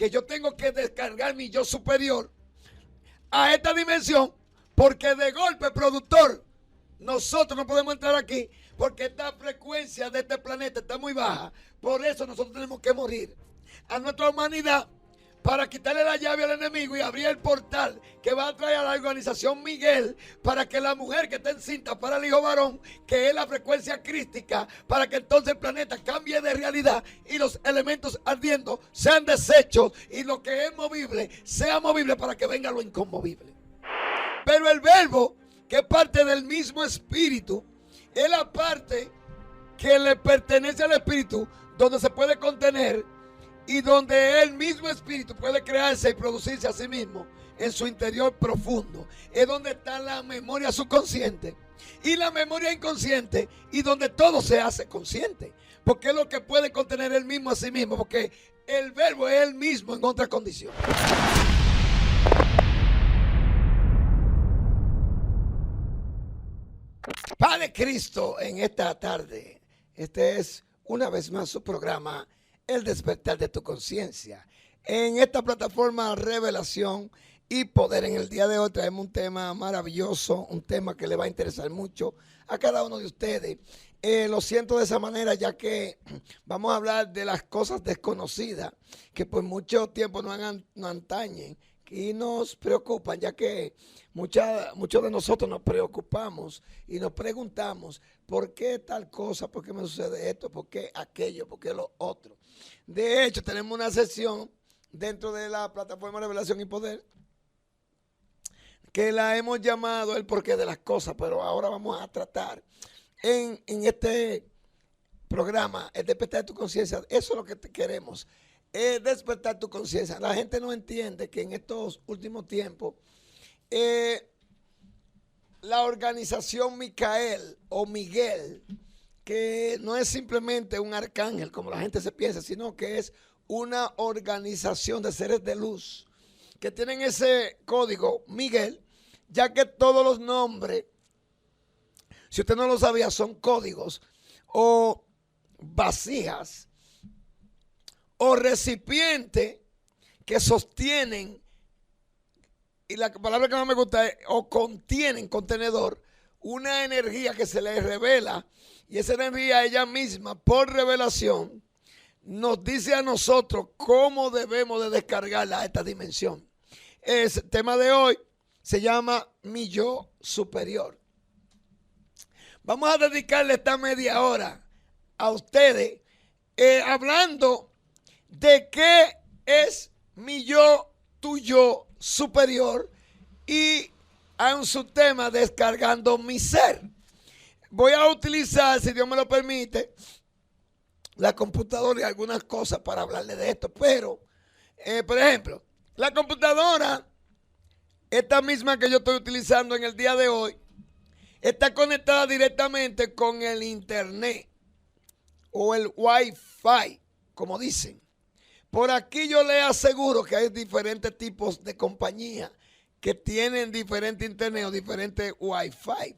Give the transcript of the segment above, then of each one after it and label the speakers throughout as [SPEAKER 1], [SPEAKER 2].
[SPEAKER 1] que yo tengo que descargar mi yo superior a esta dimensión, porque de golpe, productor, nosotros no podemos entrar aquí porque esta frecuencia de este planeta está muy baja. Por eso nosotros tenemos que morir a nuestra humanidad para quitarle la llave al enemigo y abrir el portal que va a traer a la organización Miguel, para que la mujer que está encinta para el hijo varón, que es la frecuencia crística, para que entonces el planeta cambie de realidad y los elementos ardiendo sean desechos y lo que es movible sea movible, para que venga lo inconmovible. Pero el verbo, que es parte del mismo espíritu, es la parte que le pertenece al espíritu, donde se puede contener y donde el mismo espíritu puede crearse y producirse a sí mismo en su interior profundo. Es donde está la memoria subconsciente y la memoria inconsciente, y donde todo se hace consciente, porque es lo que puede contener el mismo a sí mismo, porque el verbo es el mismo en otra condición. Padre Cristo, en esta tarde, este es una vez más su programa, El Despertar de tu Conciencia. En esta plataforma Revelación y Poder, en el día de hoy traemos un tema maravilloso, un tema que le va a interesar mucho a cada uno de ustedes. Lo siento de esa manera, ya que vamos a hablar de las cosas desconocidas que por mucho tiempo nos atañen y nos preocupan, ya que muchos de nosotros nos preocupamos y nos preguntamos por qué tal cosa, por qué me sucede esto, por qué aquello, por qué lo otro. De hecho, tenemos una sesión dentro de la plataforma Revelación y Poder que la hemos llamado El Porqué de las Cosas, pero ahora vamos a tratar en este programa El Despertar de tu Conciencia. Eso es lo que queremos, es despertar tu conciencia. La gente no entiende que en estos últimos tiempos la organización Micael o Miguel, que no es simplemente un arcángel como la gente se piensa, sino que es una organización de seres de luz que tienen ese código Miguel, ya que todos los nombres, si usted no lo sabía, son códigos o vasijas o recipientes que sostienen, y la palabra que más me gusta es o contienen, contenedor, una energía que se les revela, y esa energía ella misma, por revelación, nos dice a nosotros cómo debemos de descargarla a esta dimensión. El tema de hoy se llama Mi Yo Superior. Vamos a dedicarle esta media hora a ustedes hablando de qué es mi yo, tu yo superior, y a un subtema descargando mi ser. Voy a utilizar, si Dios me lo permite, la computadora y algunas cosas para hablarle de esto, pero, por ejemplo, la computadora, esta misma que yo estoy utilizando en el día de hoy, está conectada directamente con el internet o el Wi-Fi, como dicen. Por aquí yo les aseguro que hay diferentes tipos de compañías que tienen diferente internet o diferente Wi-Fi.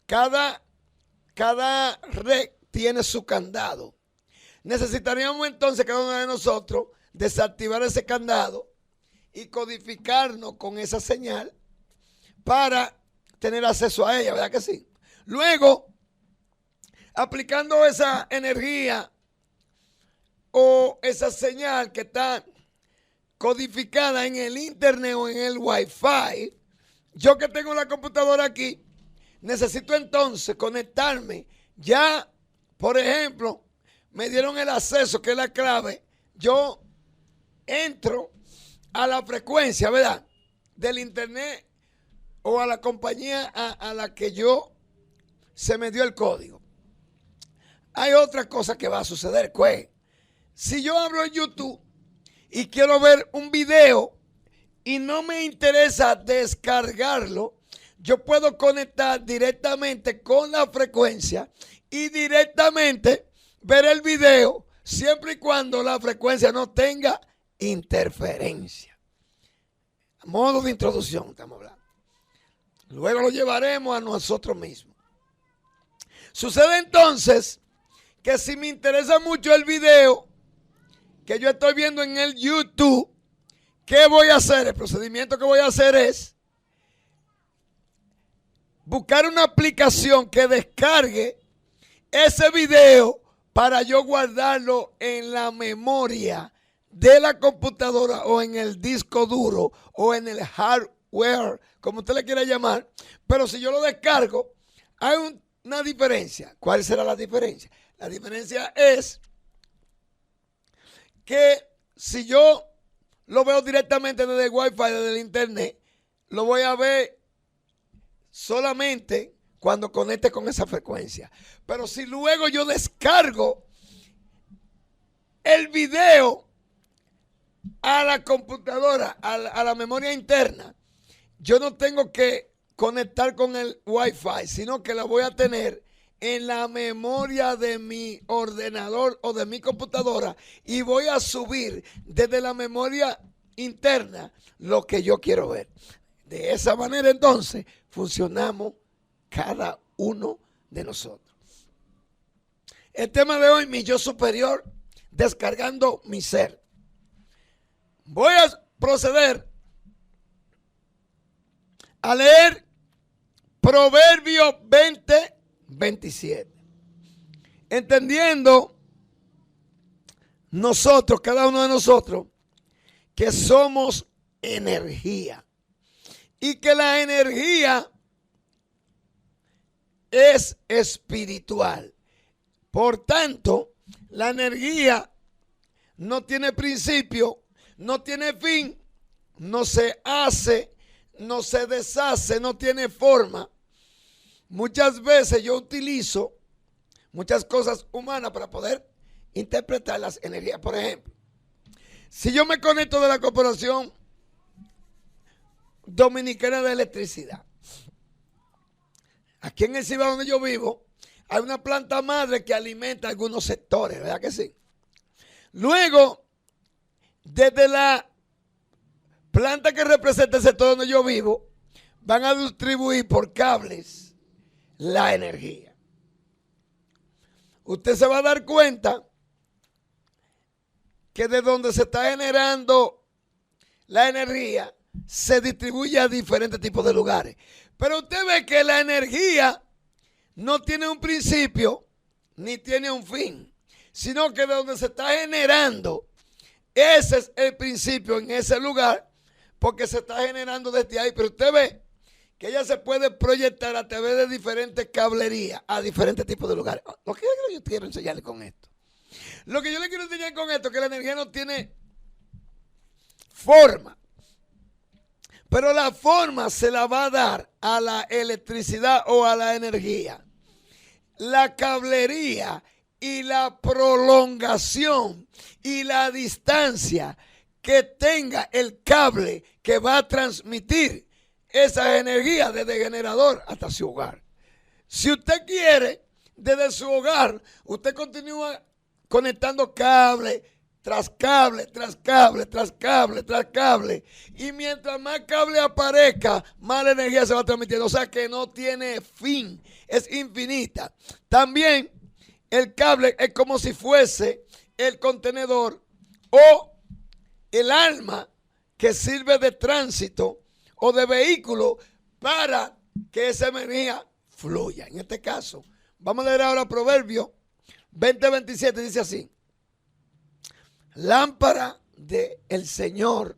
[SPEAKER 1] Cada red tiene su candado. Necesitaríamos entonces cada uno de nosotros desactivar ese candado y codificarnos con esa señal para tener acceso a ella, ¿verdad que sí? Luego, aplicando esa energía o esa señal que está codificada en el internet o en el Wi-Fi, yo que tengo la computadora aquí, necesito entonces conectarme. Ya, por ejemplo, me dieron el acceso, que es la clave. Yo entro a la frecuencia, ¿verdad?, del internet o a la compañía a la que yo se me dio el código. Hay otra cosa que va a suceder, pues. Si yo abro YouTube y quiero ver un video y no me interesa descargarlo, yo puedo conectar directamente con la frecuencia y directamente ver el video, siempre y cuando la frecuencia no tenga interferencia. A modo de introducción estamos hablando. Luego lo llevaremos a nosotros mismos. Sucede entonces que si me interesa mucho el video que yo estoy viendo en el YouTube, ¿qué voy a hacer? El procedimiento que voy a hacer es buscar una aplicación que descargue ese video para yo guardarlo en la memoria de la computadora o en el disco duro o en el hardware, como usted le quiera llamar. Pero si yo lo descargo, hay una diferencia. ¿Cuál será la diferencia? La diferencia es que si yo lo veo directamente desde el Wi-Fi, desde el internet, lo voy a ver solamente cuando conecte con esa frecuencia. Pero si luego yo descargo el video a la computadora, a la memoria interna, yo no tengo que conectar con el Wi-Fi, sino que la voy a tener en la memoria de mi ordenador o de mi computadora y voy a subir desde la memoria interna lo que yo quiero ver. De esa manera entonces funcionamos cada uno de nosotros. El tema de hoy, mi yo superior, descargando mi ser. Voy a proceder a leer Proverbios 20:27. Entendiendo nosotros, cada uno de nosotros, que somos energía. Y que la energía es espiritual. Por tanto, la energía no tiene principio, no tiene fin, no se hace, no se deshace, no tiene forma. Muchas veces yo utilizo muchas cosas humanas para poder interpretar las energías. Por ejemplo, si yo me conecto de la Corporación Dominicana de Electricidad, aquí en el Cibao donde yo vivo, hay una planta madre que alimenta algunos sectores, ¿verdad que sí? Luego, desde la planta que representa el sector donde yo vivo, van a distribuir por cables la energía. Usted se va a dar cuenta que de donde se está generando la energía se distribuye a diferentes tipos de lugares. Pero usted ve que la energía no tiene un principio ni tiene un fin, sino que de donde se está generando, ese es el principio en ese lugar, porque se está generando desde ahí. Pero usted ve que ella se puede proyectar a través de diferentes cablerías a diferentes tipos de lugares. Lo que yo quiero enseñarle con esto. Lo que yo le quiero enseñar con esto es que la energía no tiene forma. Pero la forma se la va a dar a la electricidad o a la energía la cablería y la prolongación y la distancia que tenga el cable que va a transmitir esa energía desde el generador hasta su hogar. Si usted quiere, desde su hogar, usted continúa conectando cable tras cable, tras cable, tras cable, tras cable. Y mientras más cable aparezca, más la energía se va transmitiendo. O sea que no tiene fin, es infinita. También el cable es como si fuese el contenedor o el alma que sirve de tránsito o de vehículo para que esa energía fluya. En este caso, vamos a leer ahora Proverbios 20:27, dice así: lámpara del Señor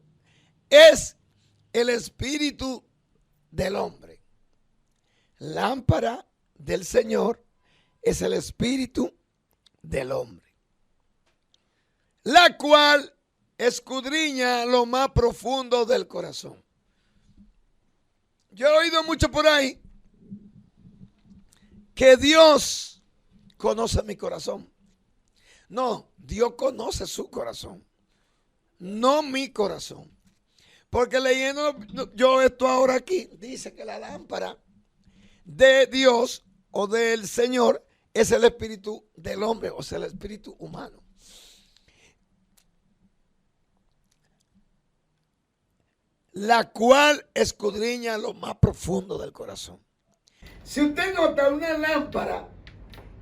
[SPEAKER 1] es el espíritu del hombre. Lámpara del Señor es el espíritu del hombre, la cual escudriña lo más profundo del corazón. Yo he oído mucho por ahí que Dios conoce mi corazón. No, Dios conoce su corazón, no mi corazón. Porque leyendo yo esto ahora aquí, dice que la lámpara de Dios o del Señor es el espíritu del hombre, o sea, el espíritu humano. La cual escudriña lo más profundo del corazón. Si usted nota, una lámpara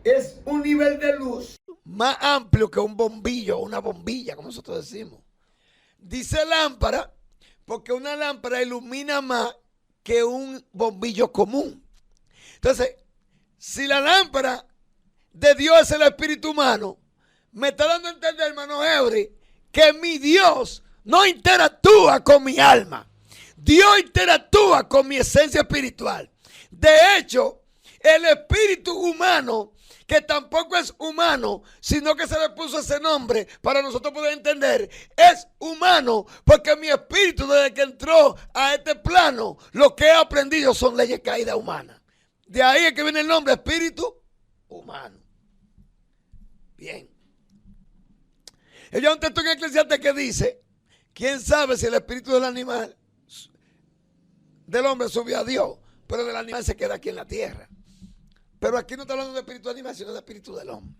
[SPEAKER 1] es un nivel de luz más amplio que un bombillo o una bombilla, como nosotros decimos. Dice lámpara Porque una lámpara ilumina más que un bombillo común. Entonces, si la lámpara de Dios es el espíritu humano, me está dando a entender, hermano Eury, que mi Dios no interactúa con mi alma. Dios interactúa con mi esencia espiritual. De hecho, el espíritu humano, que tampoco es humano, sino que se le puso ese nombre para nosotros poder entender, es humano porque mi espíritu desde que entró a este plano, lo que he aprendido son leyes caídas humanas. De ahí es que viene el nombre espíritu humano. Bien. Hay un texto en Eclesiastés que dice, ¿quién sabe si el espíritu del animal, del hombre subió a Dios, pero del animal se queda aquí en la tierra? Pero aquí no está hablando de espíritu animal, sino de espíritu del hombre.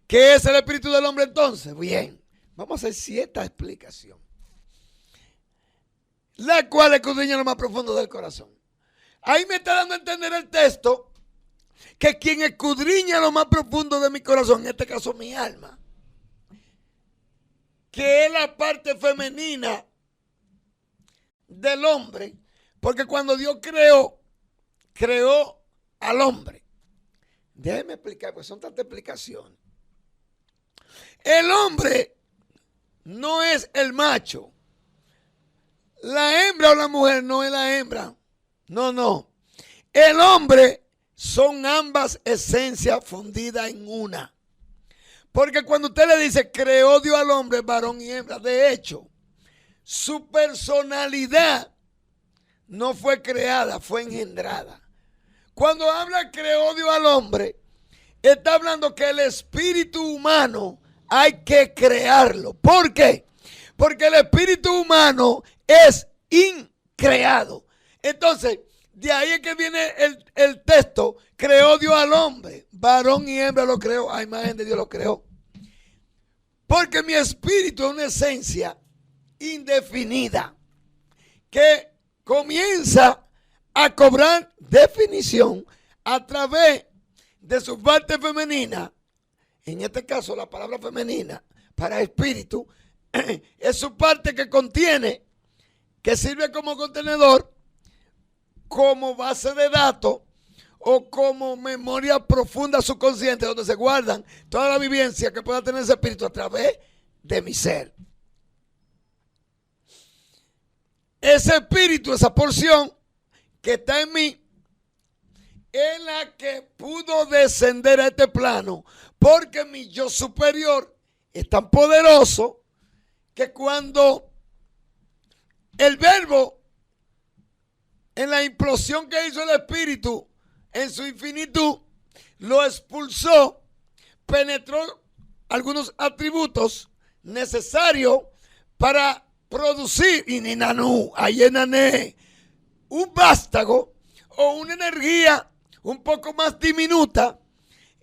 [SPEAKER 1] ¿Qué es el espíritu del hombre entonces? Bien, vamos a hacer cierta explicación, la cual escudriña lo más profundo del corazón. Ahí me está dando a entender el texto que quien escudriña lo más profundo de mi corazón, en este caso mi alma, que es la parte femenina del hombre, porque cuando Dios creó al hombre. Déjeme explicar, pues son tantas explicaciones. El hombre no es el macho. La hembra o la mujer no es la hembra. No. El hombre son ambas esencias fundidas en una. Porque cuando usted le dice creó Dios al hombre, varón y hembra, de hecho, su personalidad no fue creada, fue engendrada. Cuando habla creó Dios al hombre, está hablando que el espíritu humano hay que crearlo. ¿Por qué? Porque el espíritu humano es increado. Entonces, de ahí es que viene el texto, creó Dios al hombre, varón y hembra lo creó, a imagen de Dios lo creó. Porque mi espíritu es una esencia indefinida que comienza a cobrar definición a través de su parte femenina. En este caso, la palabra femenina para espíritu es su parte que contiene, que sirve como contenedor, como base de datos o como memoria profunda subconsciente, donde se guardan toda la vivencia que pueda tener ese espíritu a través de mi ser. Ese espíritu, esa porción que está en mí, es la que pudo descender a este plano, porque mi yo superior es tan poderoso que cuando el verbo, en la implosión que hizo el espíritu en su infinitud, lo expulsó, penetró algunos atributos necesarios para producir, un vástago o una energía un poco más diminuta,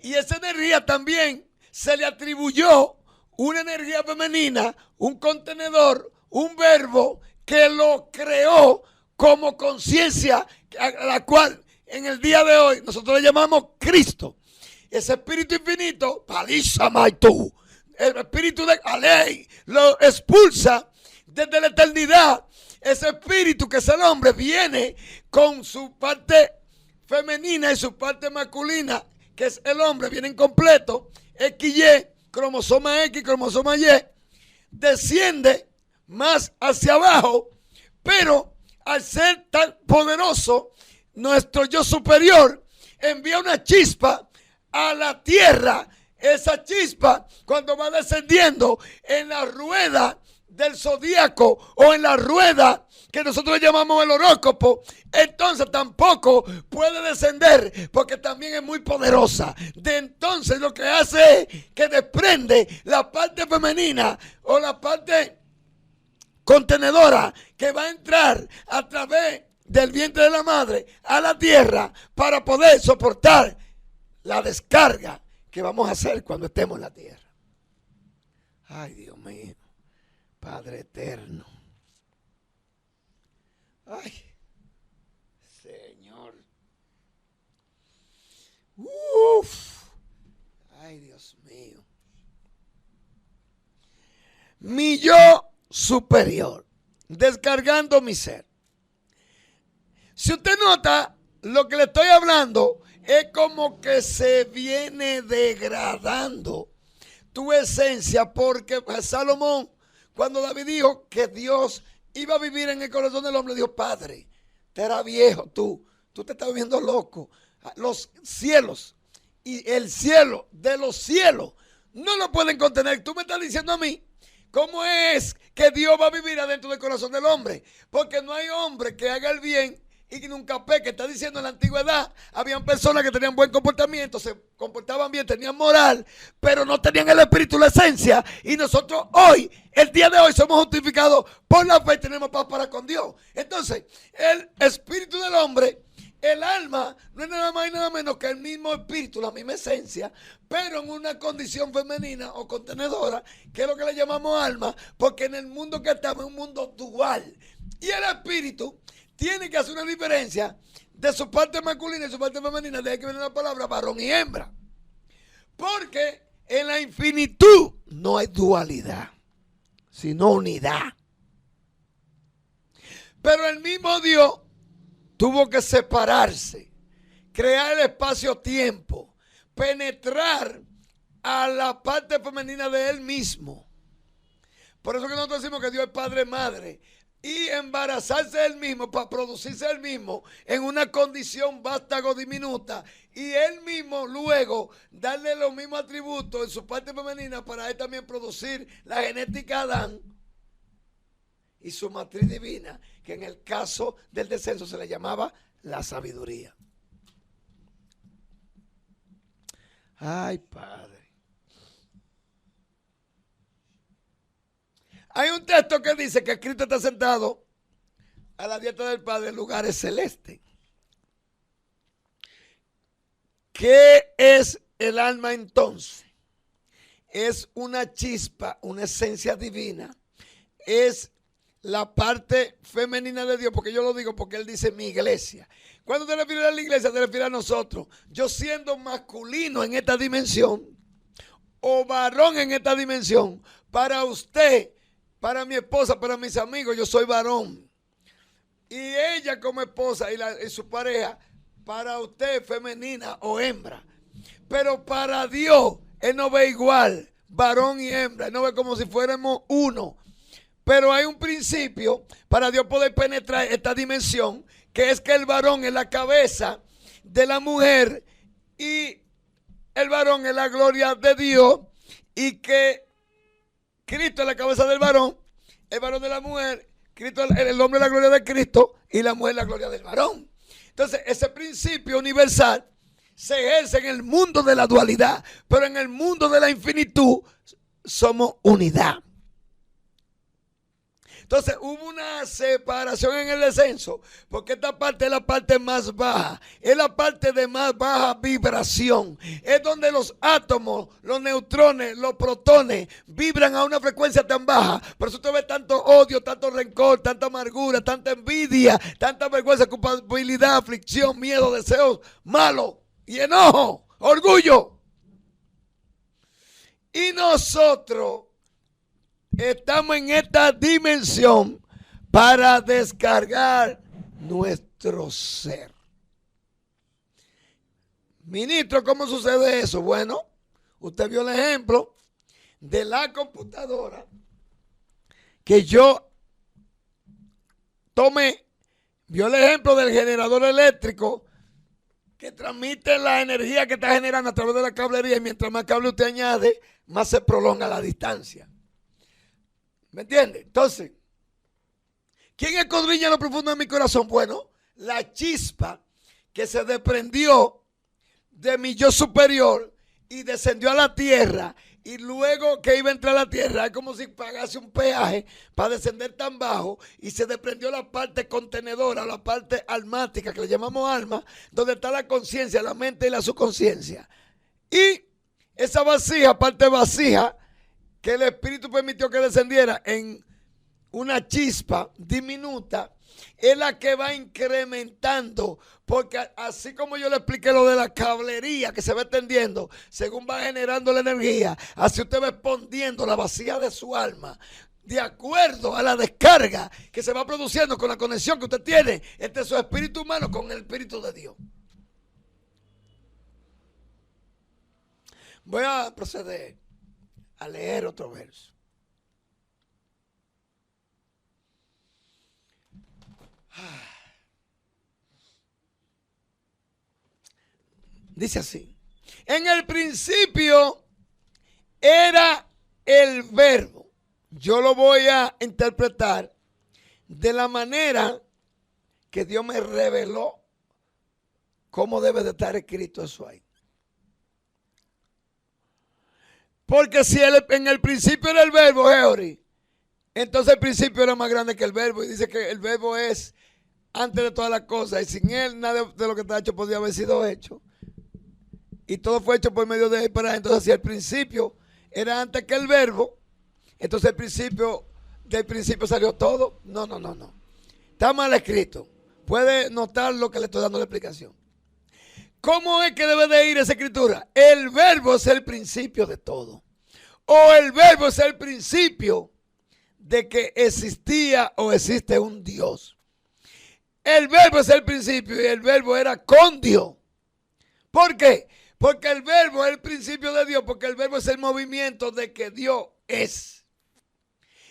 [SPEAKER 1] y esa energía también se le atribuyó una energía femenina, un contenedor, un verbo que lo creó como conciencia, a la cual en el día de hoy nosotros le llamamos Cristo. Ese espíritu infinito, el espíritu de Alei, lo expulsa desde la eternidad. Ese espíritu que es el hombre viene con su parte femenina y su parte masculina, que es el hombre, vienen completos, XY, cromosoma X, cromosoma Y, desciende más hacia abajo, pero al ser tan poderoso, nuestro yo superior envía una chispa a la tierra. Esa chispa, cuando va descendiendo en la rueda del zodíaco o en la rueda que nosotros le llamamos el horóscopo, entonces tampoco puede descender porque también es muy poderosa. De entonces lo que hace es que desprende la parte femenina o la parte contenedora que va a entrar a través del vientre de la madre a la tierra para poder soportar la descarga que vamos a hacer cuando estemos en la tierra. Ay, Dios mío, Padre eterno. Ay, Señor. Ay, Dios mío. Mi yo superior descargando mi ser. Si usted nota, lo que le estoy hablando es como que se viene degradando tu esencia, porque Salomón, cuando David dijo que Dios iba a vivir en el corazón del hombre, dijo: Padre, te era viejo, tú te estás viendo loco. Los cielos y el cielo de los cielos no lo pueden contener. Tú me estás diciendo a mí cómo es que Dios va a vivir adentro del corazón del hombre, porque no hay hombre que haga el bien y que nunca peque. Está diciendo, en la antigüedad habían personas que tenían buen comportamiento, se comportaban bien, tenían moral, pero no tenían el espíritu, la esencia. Y nosotros hoy, el día de hoy, somos justificados por la fe y tenemos paz para con Dios. Entonces, el espíritu del hombre, el alma, no es nada más y nada menos que el mismo espíritu, la misma esencia, pero en una condición femenina o contenedora, que es lo que le llamamos alma, porque en el mundo que estamos es un mundo dual. Y el espíritu tiene que hacer una diferencia de su parte masculina y su parte femenina, de ahí que viene la palabra varón y hembra. Porque en la infinitud no hay dualidad, sino unidad. Pero el mismo Dios tuvo que separarse, crear el espacio-tiempo, penetrar a la parte femenina de él mismo. Por eso que nosotros decimos que Dios es padre, madre, y embarazarse él mismo para producirse él mismo en una condición vástago diminuta, y él mismo luego darle los mismos atributos en su parte femenina para él también producir la genética de Adán y su matriz divina, que en el caso del descenso se le llamaba la sabiduría. Ay, Padre. Hay un texto que dice que Cristo está sentado a la diestra del Padre en lugares celestes. ¿Qué es el alma entonces? Es una chispa, una esencia divina. Es la parte femenina de Dios, porque yo lo digo porque él dice mi iglesia. Cuando te refieres a la iglesia, te refieres a nosotros. Yo siendo masculino en esta dimensión, o varón en esta dimensión, para usted, para mi esposa, para mis amigos, yo soy varón. Y ella como esposa y su pareja, para usted femenina o hembra. Pero para Dios, él no ve igual, varón y hembra. Él no ve como si fuéramos uno. Pero hay un principio para Dios poder penetrar esta dimensión, que es que el varón es la cabeza de la mujer y el varón es la gloria de Dios, y que Cristo es la cabeza del varón, el varón de la mujer, Cristo, el hombre es la gloria de Cristo y la mujer la gloria del varón. Entonces, ese principio universal se ejerce en el mundo de la dualidad, pero en el mundo de la infinitud somos unidad. Entonces hubo una separación en el descenso, porque esta parte es la parte más baja, es la parte de más baja vibración, es donde los átomos, los neutrones, los protones vibran a una frecuencia tan baja. Por eso usted ve tanto odio, tanto rencor, tanta amargura, tanta envidia, tanta vergüenza, culpabilidad, aflicción, miedo, deseos malos y enojo, orgullo. Y nosotros estamos en esta dimensión para descargar nuestro ser. Ministro, ¿cómo sucede eso? Bueno, usted vio el ejemplo de la computadora que yo tomé. Vio el ejemplo del generador eléctrico que transmite la energía que está generando a través de la cablería, y mientras más cable usted añade, más se prolonga la distancia. ¿Me entiende? Entonces, ¿quién escudriña lo profundo de mi corazón? Bueno, la chispa que se desprendió de mi yo superior y descendió a la tierra, y luego que iba a entrar a la tierra, es como si pagase un peaje para descender tan bajo, y se desprendió la parte contenedora, la parte almática, que le llamamos alma, donde está la conciencia, la mente y la subconsciencia. Y esa vasija, parte vasija, que el Espíritu permitió que descendiera en una chispa diminuta, es la que va incrementando, porque así como yo le expliqué lo de la cablería que se va extendiendo, según va generando la energía, así usted va expandiendo la vasija de su alma, de acuerdo a la descarga que se va produciendo con la conexión que usted tiene entre su espíritu humano con el espíritu de Dios. Voy a proceder a leer otro verso. Dice así: en el principio era el verbo. Yo lo voy a interpretar de la manera que Dios me reveló cómo debe de estar escrito eso ahí. Porque si en el principio era el verbo, Geori, entonces el principio era más grande que el verbo. Y dice que el verbo es antes de todas las cosas. Y sin él nada de lo que está hecho podía haber sido hecho. Y todo fue hecho por medio de él para él. Entonces si el principio era antes que el verbo, entonces del principio salió todo. No. Está mal escrito. Puede notar lo que le estoy dando la explicación. ¿Cómo es que debe de ir esa escritura? El verbo es el principio de todo. O el verbo es el principio de que existía o existe un Dios. El verbo es el principio y el verbo era con Dios. ¿Por qué? Porque el verbo es el principio de Dios, porque el verbo es el movimiento de que Dios es.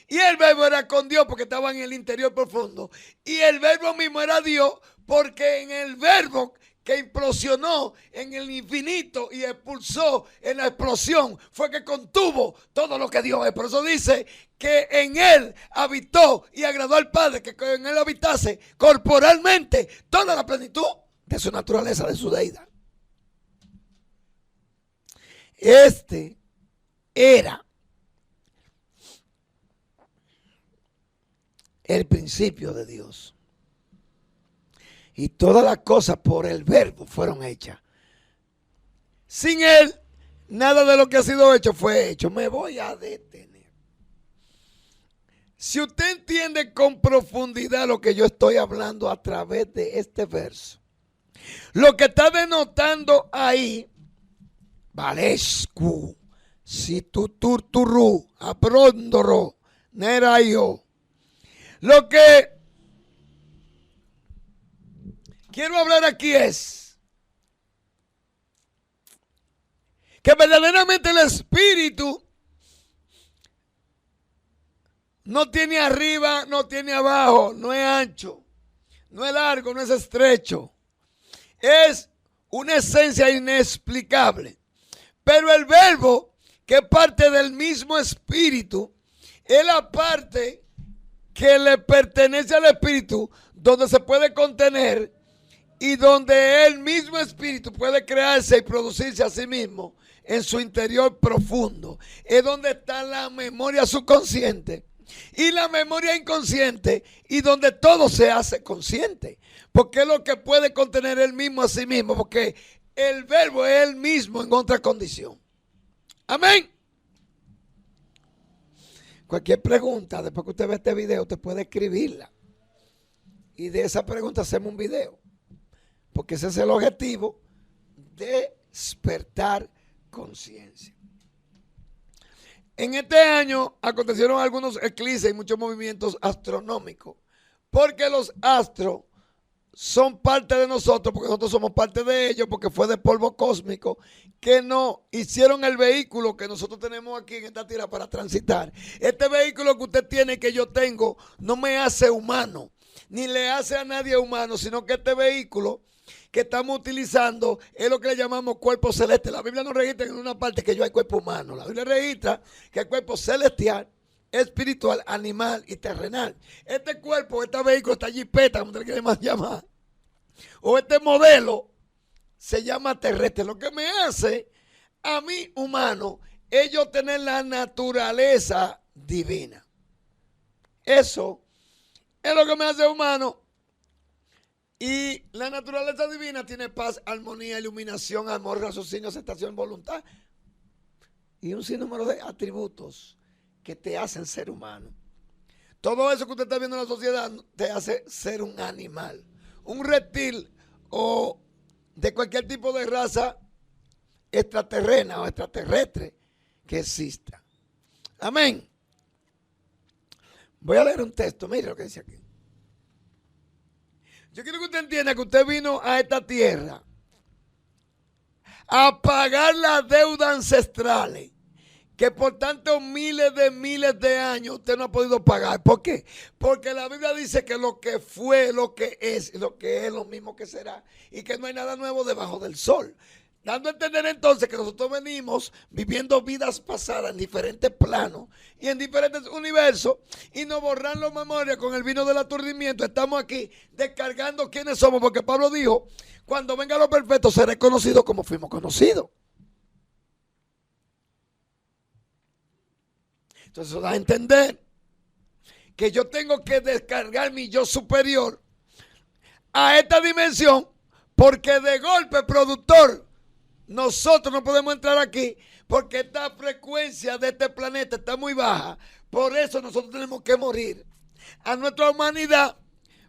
[SPEAKER 1] Y el verbo era con Dios porque estaba en el interior profundo. Y el verbo mismo era Dios porque en el verbo que implosionó en el infinito y expulsó en la explosión fue que contuvo todo lo que Dios es. Por eso dice que en él habitó y agradó al Padre, que en él habitase corporalmente toda la plenitud de su naturaleza, de su deidad. Este era el principio de Dios. Y todas las cosas por el verbo fueron hechas. Sin él, nada de lo que ha sido hecho fue hecho. Me voy a detener. Si usted entiende con profundidad lo que yo estoy hablando a través de este verso, lo que está denotando ahí, Valescu, si tu turturu, aprondoro, nerayo. Lo que quiero hablar aquí es que verdaderamente el espíritu no tiene arriba, no tiene abajo, no es ancho, no es largo, no es estrecho. Es una esencia inexplicable. Pero el verbo, que es parte del mismo espíritu, es la parte que le pertenece al espíritu, donde se puede contener y donde el mismo espíritu puede crearse y producirse a sí mismo en su interior profundo. Es donde está la memoria subconsciente y la memoria inconsciente, y donde todo se hace consciente, porque es lo que puede contener él mismo a sí mismo, porque el verbo es él mismo en otra condición. Amén. Cualquier pregunta, después que usted ve este video, usted puede escribirla. Y de esa pregunta hacemos un video. Porque ese es el objetivo: despertar conciencia. En este año acontecieron algunos eclipses y muchos movimientos astronómicos. Porque los astros son parte de nosotros, porque nosotros somos parte de ellos, porque fue de polvo cósmico que nos hicieron el vehículo que nosotros tenemos aquí en esta tierra para transitar. Este vehículo que usted tiene, que yo tengo, no me hace humano, ni le hace a nadie humano, sino que este vehículo que estamos utilizando es lo que le llamamos cuerpo celeste. La Biblia no registra en una parte que yo hay cuerpo humano. La Biblia registra que el cuerpo celestial, espiritual, animal y terrenal. Este cuerpo, este vehículo, esta jipeta, como usted quiere más llamar, o este modelo, se llama terrestre. Lo que me hace a mí humano es yo tener la naturaleza divina. Eso es lo que me hace humano. Y la naturaleza divina tiene paz, armonía, iluminación, amor, raciocinio, aceptación, voluntad y un sinnúmero de atributos que te hacen ser humano. Todo eso que usted está viendo en la sociedad te hace ser un animal, un reptil o de cualquier tipo de raza extraterrena o extraterrestre que exista. Amén. Voy a leer un texto, mire lo que dice aquí. Yo quiero que usted entienda que usted vino a esta tierra a pagar las deudas ancestrales que por tantos miles de años usted no ha podido pagar. ¿Por qué? Porque la Biblia dice que lo que fue, lo que es y lo que es lo mismo que será, y que no hay nada nuevo debajo del sol. Dando a entender entonces que nosotros venimos viviendo vidas pasadas en diferentes planos y en diferentes universos, y nos borran la memoria con el vino del aturdimiento. Estamos aquí descargando quiénes somos, porque Pablo dijo: cuando venga lo perfecto seré conocido como fuimos conocidos. Entonces eso da a entender que yo tengo que descargar mi yo superior a esta dimensión, porque de golpe, productor, nosotros no podemos entrar aquí porque esta frecuencia de este planeta está muy baja. Por eso nosotros tenemos que morir a nuestra humanidad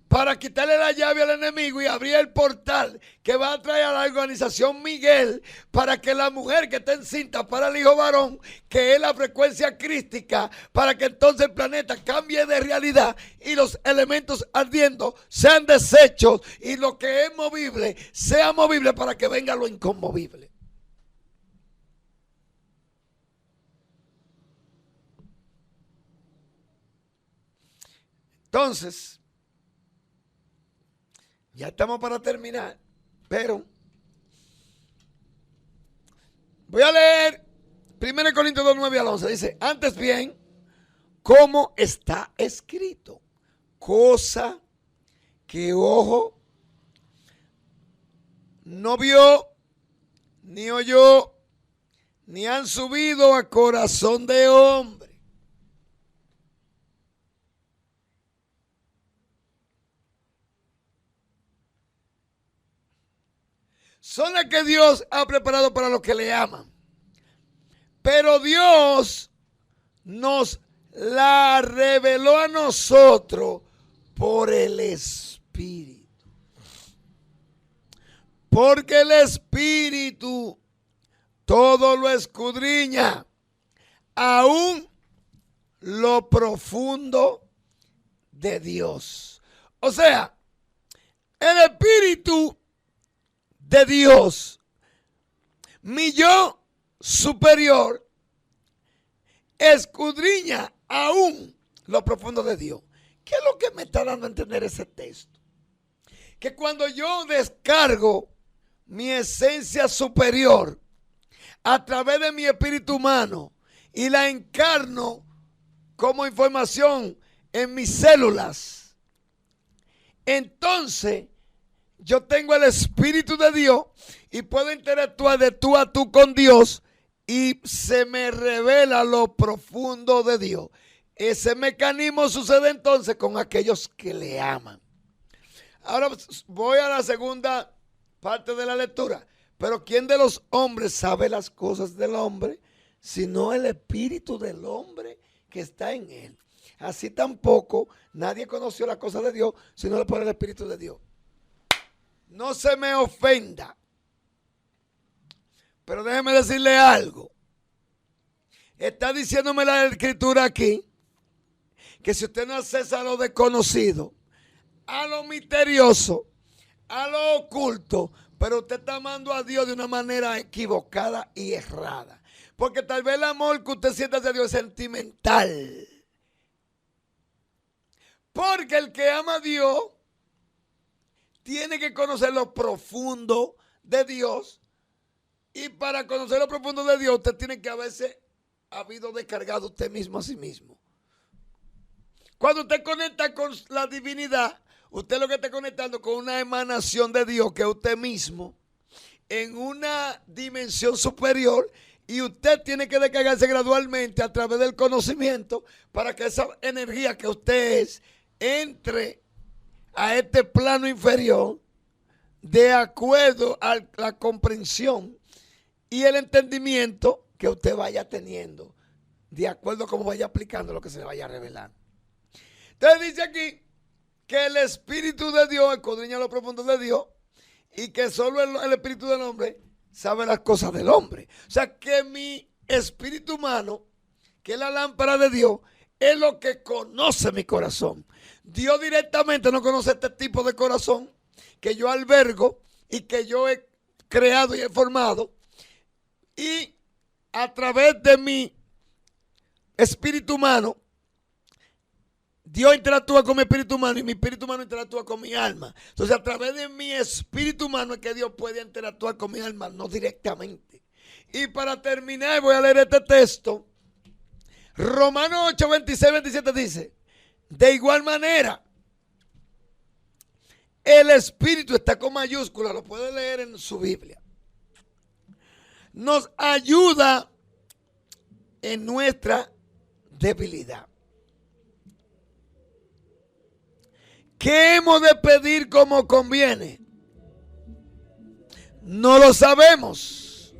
[SPEAKER 1] para quitarle la llave al enemigo y abrir el portal que va a traer a la organización Miguel, para que la mujer que está encinta para el hijo varón, que es la frecuencia crística, para que entonces el planeta cambie de realidad y los elementos ardiendo sean desechos y lo que es movible sea movible, para que venga lo inconmovible. Entonces, ya estamos para terminar, pero voy a leer 1 Corintios 2, 9 al 11. Dice: antes bien, como está escrito, cosa que ojo no vio, ni oyó, ni han subido a corazón de hombre, son las que Dios ha preparado para los que le aman. Pero Dios nos la reveló a nosotros por el Espíritu. Porque el Espíritu todo lo escudriña, aún lo profundo de Dios. O sea, el Espíritu de Dios, mi yo superior, escudriña aún lo profundo de Dios. ¿Qué es lo que me está dando a entender ese texto? Que cuando yo descargo mi esencia superior a través de mi espíritu humano y la encarno como información en mis células, entonces yo tengo el Espíritu de Dios y puedo interactuar de tú a tú con Dios, y se me revela lo profundo de Dios. Ese mecanismo sucede entonces con aquellos que le aman. Ahora voy a la segunda parte de la lectura. Pero ¿quién de los hombres sabe las cosas del hombre, sino el espíritu del hombre que está en él? Así tampoco nadie conoció las cosas de Dios, sino por el Espíritu de Dios. No se me ofenda, pero déjeme decirle algo. Está diciéndome la escritura aquí que si usted no accesa a lo desconocido, a lo misterioso, a lo oculto, pero usted está amando a Dios de una manera equivocada y errada. Porque tal vez el amor que usted siente hacia Dios es sentimental. Porque el que ama a Dios tiene que conocer lo profundo de Dios. Y para conocer lo profundo de Dios, usted tiene que haberse habido descargado usted mismo a sí mismo. Cuando usted conecta con la divinidad, usted lo que está conectando con una emanación de Dios, que es usted mismo, en una dimensión superior, y usted tiene que descargarse gradualmente a través del conocimiento para que esa energía que usted es entre a este plano inferior de acuerdo a la comprensión y el entendimiento que usted vaya teniendo, de acuerdo a cómo vaya aplicando lo que se le vaya a revelar. Entonces dice aquí que el Espíritu de Dios escudriña lo profundo de Dios, y que solo el Espíritu del hombre sabe las cosas del hombre. O sea que mi espíritu humano, que es la lámpara de Dios, es lo que conoce mi corazón. Dios directamente no conoce este tipo de corazón que yo albergo y que yo he creado y he formado. Y a través de mi espíritu humano, Dios interactúa con mi espíritu humano y mi espíritu humano interactúa con mi alma. Entonces, a través de mi espíritu humano es que Dios puede interactuar con mi alma, no directamente. Y para terminar, voy a leer este texto. Romanos 8, 26, 27 dice: de igual manera, el espíritu está con mayúscula, lo puede leer en su Biblia. Nos ayuda en nuestra debilidad. ¿Qué hemos de pedir como conviene? No lo sabemos.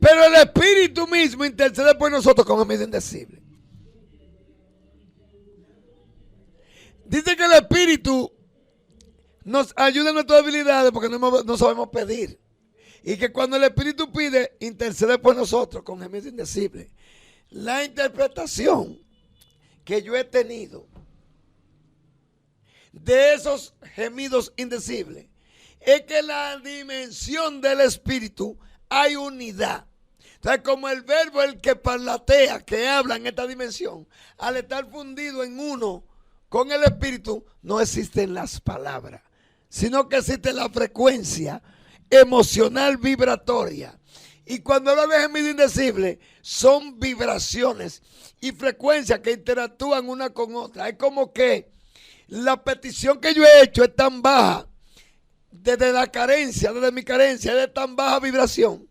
[SPEAKER 1] Pero el Espíritu mismo intercede por nosotros con gemido indecible. Dice que el Espíritu nos ayuda en nuestras debilidades porque no sabemos pedir. Y que cuando el Espíritu pide, intercede por nosotros con gemido indecible. La interpretación que yo he tenido de esos gemidos indecibles es que en la dimensión del espíritu hay unidad. Entonces, como el verbo, el que parlatea, que habla en esta dimensión, al estar fundido en uno con el espíritu, no existen las palabras, sino que existe la frecuencia emocional vibratoria. Y cuando habla de gemido indecible, son vibraciones y frecuencias que interactúan una con otra. Es como que la petición que yo he hecho es tan baja, desde mi carencia, es de tan baja vibración,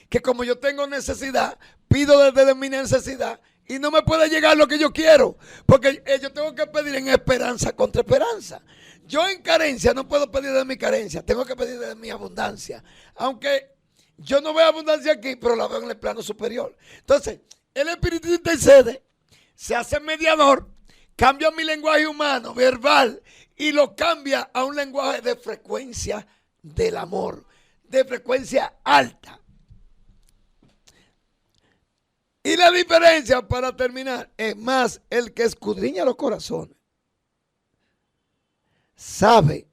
[SPEAKER 1] que como yo tengo necesidad, pido desde mi necesidad y no me puede llegar lo que yo quiero, porque yo tengo que pedir en esperanza contra esperanza. Yo en carencia no puedo pedir de mi carencia, tengo que pedir de mi abundancia, aunque yo no veo abundancia aquí, pero la veo en el plano superior. Entonces, el Espíritu intercede, se hace mediador, cambia mi lenguaje humano, verbal, y lo cambia a un lenguaje de frecuencia del amor, de frecuencia alta. Y la diferencia, para terminar, es más, el que escudriña los corazones sabe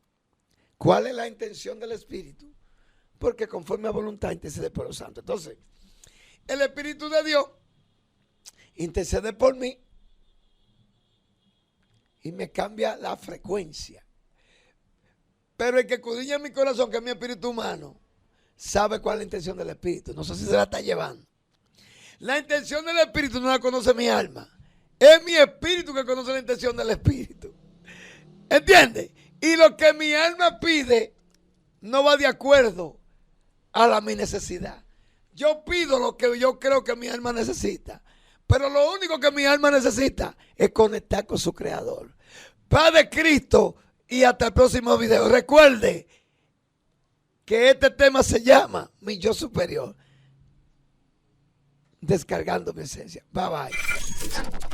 [SPEAKER 1] cuál es la intención del Espíritu, porque conforme a voluntad intercede por los santos. Entonces, el Espíritu de Dios intercede por mí y me cambia la frecuencia. Pero el que escudriña mi corazón, que es mi espíritu humano, sabe cuál es la intención del Espíritu. No sé si se la está llevando. La intención del Espíritu no la conoce mi alma. Es mi espíritu que conoce la intención del Espíritu. ¿Entiendes? Y lo que mi alma pide no va de acuerdo a mi necesidad. Yo pido lo que yo creo que mi alma necesita. Pero lo único que mi alma necesita es conectar con su Creador. Padre Cristo, y hasta el próximo video. Recuerde que este tema se llama Mi Yo Superior. Descargando mi esencia. Bye bye.